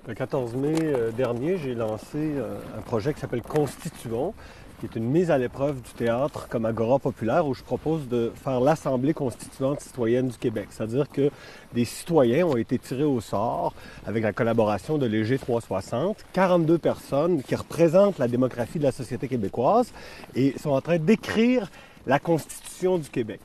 Le 14 mai dernier, j'ai lancé un projet qui s'appelle Constituons, qui est une mise à l'épreuve du théâtre comme agora populaire où je propose de faire l'Assemblée constituante citoyenne du Québec. C'est-à-dire que des citoyens ont été tirés au sort avec la collaboration de Léger 360, 42 personnes qui représentent la démographie de la société québécoise et sont en train d'écrire la Constitution du Québec.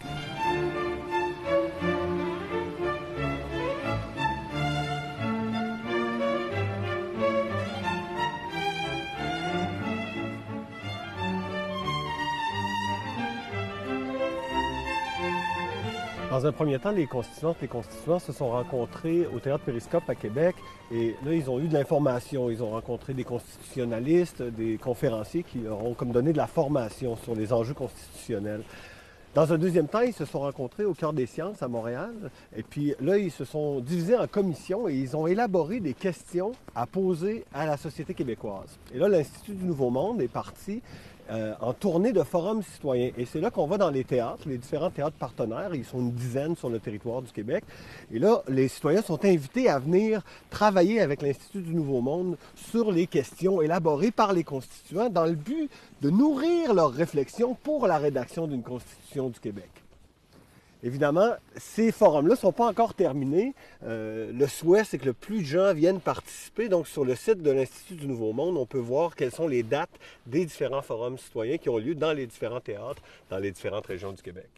Dans un premier temps, les constituantes et les constituants se sont rencontrés au Théâtre Périscope à Québec et là, ils ont eu de l'information. Ils ont rencontré des constitutionnalistes, des conférenciers qui leur ont comme donné de la formation sur les enjeux constitutionnels. Dans un deuxième temps, ils se sont rencontrés au Cœur des sciences à Montréal. Et puis là, ils se sont divisés en commissions et ils ont élaboré des questions à poser à la société québécoise. Et là, l'Institut du Nouveau Monde est parti en tournée de forums citoyens. Et c'est là qu'on va dans les théâtres, les différents théâtres partenaires. Ils sont une dizaine sur le territoire du Québec. Et là, les citoyens sont invités à venir travailler avec l'Institut du Nouveau Monde sur les questions élaborées par les constituants dans le but de nourrir leurs réflexions pour la rédaction d'une Constitution du Québec. Évidemment, ces forums-là ne sont pas encore terminés. Le souhait, c'est que le plus de gens viennent participer. Donc, sur le site de l'Institut du Nouveau Monde, on peut voir quelles sont les dates des différents forums citoyens qui ont lieu dans les différents théâtres, dans les différentes régions du Québec.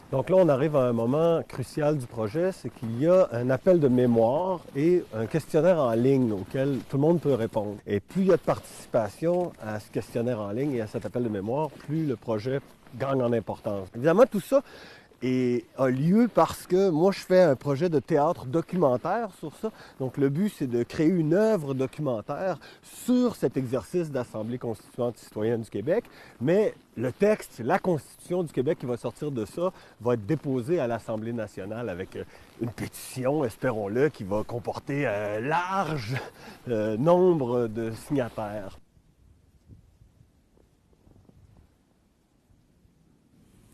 Donc là, on arrive à un moment crucial du projet, c'est qu'il y a un appel de mémoire et un questionnaire en ligne auquel tout le monde peut répondre. Et plus il y a de participation à ce questionnaire en ligne et à cet appel de mémoire, plus le projet gagne en importance. Évidemment, tout ça a lieu parce que moi, je fais un projet de théâtre documentaire sur ça. Donc, le but, c'est de créer une œuvre documentaire sur cet exercice d'Assemblée constituante citoyenne du Québec. Mais le texte, la Constitution du Québec qui va sortir de ça, va être déposé à l'Assemblée nationale avec une pétition, espérons-le, qui va comporter un large nombre de signataires.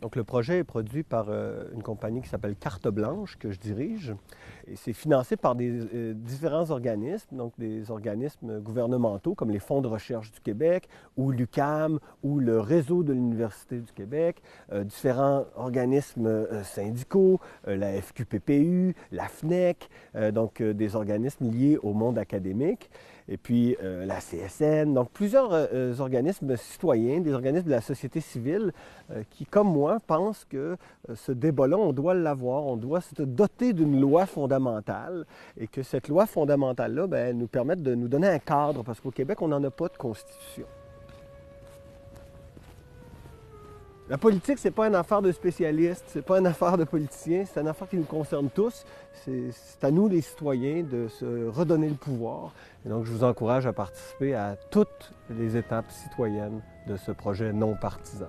Donc, le projet est produit par une compagnie qui s'appelle Carte Blanche, que je dirige. Et c'est financé par des différents organismes, donc des organismes gouvernementaux comme les Fonds de recherche du Québec, ou l'UQAM, ou le Réseau de l'Université du Québec, différents organismes syndicaux, la FQPPU, la FNEC, donc des organismes liés au monde académique. Et puis la CSN, donc plusieurs organismes citoyens, des organismes de la société civile qui, comme moi, pensent que ce débat-là, on doit l'avoir, on doit se doter d'une loi fondamentale et que cette loi fondamentale-là nous permette de nous donner un cadre, parce qu'au Québec, on n'en a pas de constitution. La politique, c'est pas une affaire de spécialistes, c'est pas une affaire de politiciens, c'est une affaire qui nous concerne tous. C'est à nous, les citoyens, de se redonner le pouvoir. Et donc, je vous encourage à participer à toutes les étapes citoyennes de ce projet non partisan.